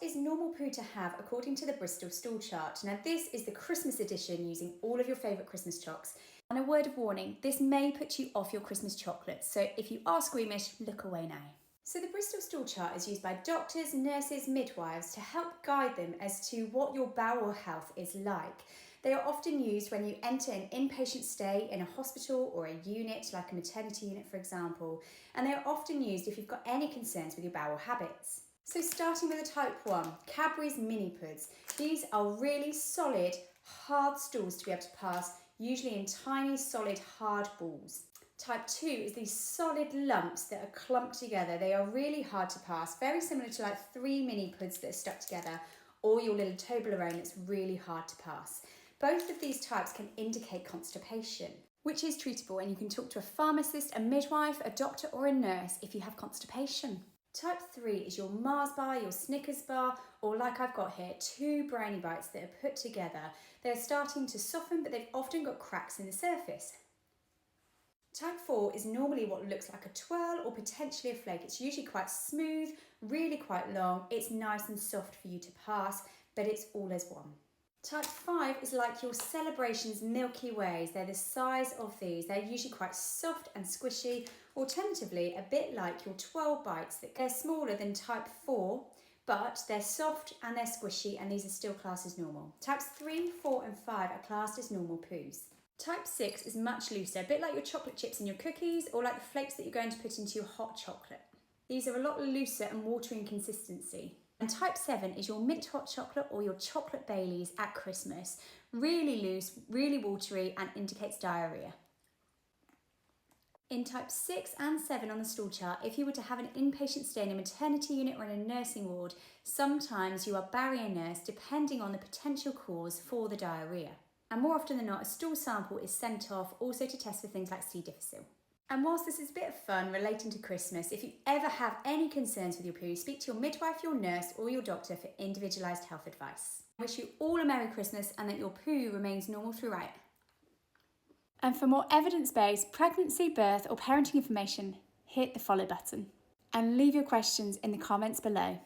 is normal poo to have according to the Bristol stool chart? Now this is the Christmas edition using all of your favourite Christmas chocks. And a word of warning, this may put you off your Christmas chocolates, so if you are squeamish, look away now. So the Bristol stool chart is used by doctors, nurses, midwives to help guide them as to what your bowel health is like. They are often used when you enter an inpatient stay in a hospital or a unit, like a maternity unit for example, and they are often used if you've got any concerns with your bowel habits. So starting with a type 1, Cadbury's mini puds. These are really solid, hard stools to be able to pass, usually in tiny, solid, hard balls. Type 2 is these solid lumps that are clumped together. They are really hard to pass, very similar to like 3 mini puds that are stuck together, or your little Toblerone that's really hard to pass. Both of these types can indicate constipation, which is treatable, and you can talk to a pharmacist, a midwife, a doctor or a nurse if you have constipation. Type 3 is your Mars bar, your Snickers bar, or like I've got here, 2 brownie bites that are put together. They're starting to soften, but they've often got cracks in the surface. Type 4 is normally what looks like a twirl or potentially a flake. It's usually quite smooth, really quite long. It's nice and soft for you to pass, but it's all as one. Type 5 is like your Celebrations Milky Ways. They're the size of these. They're usually quite soft and squishy, alternatively a bit like your 12 bites. They're smaller than type 4, but they're soft and they're squishy, and these are still classed as normal. Types 3, 4 and 5 are classed as normal poos. Type 6 is much looser, a bit like your chocolate chips in your cookies or like the flakes that you're going to put into your hot chocolate. These are a lot looser and watery in consistency. And type 7 is your mint hot chocolate or your chocolate Baileys at Christmas. Really loose, really watery, and indicates diarrhea. In type 6 and 7 on the stool chart, if you were to have an inpatient stay in a maternity unit or in a nursing ward, sometimes you are barrier nurse depending on the potential cause for the diarrhea. And more often than not, a stool sample is sent off also to test for things like C. difficile. And whilst this is a bit of fun relating to Christmas, if you ever have any concerns with your poo, speak to your midwife, your nurse or your doctor for individualised health advice. I wish you all a Merry Christmas and that your poo remains normal throughout. And for more evidence-based pregnancy, birth or parenting information, hit the follow button. And leave your questions in the comments below.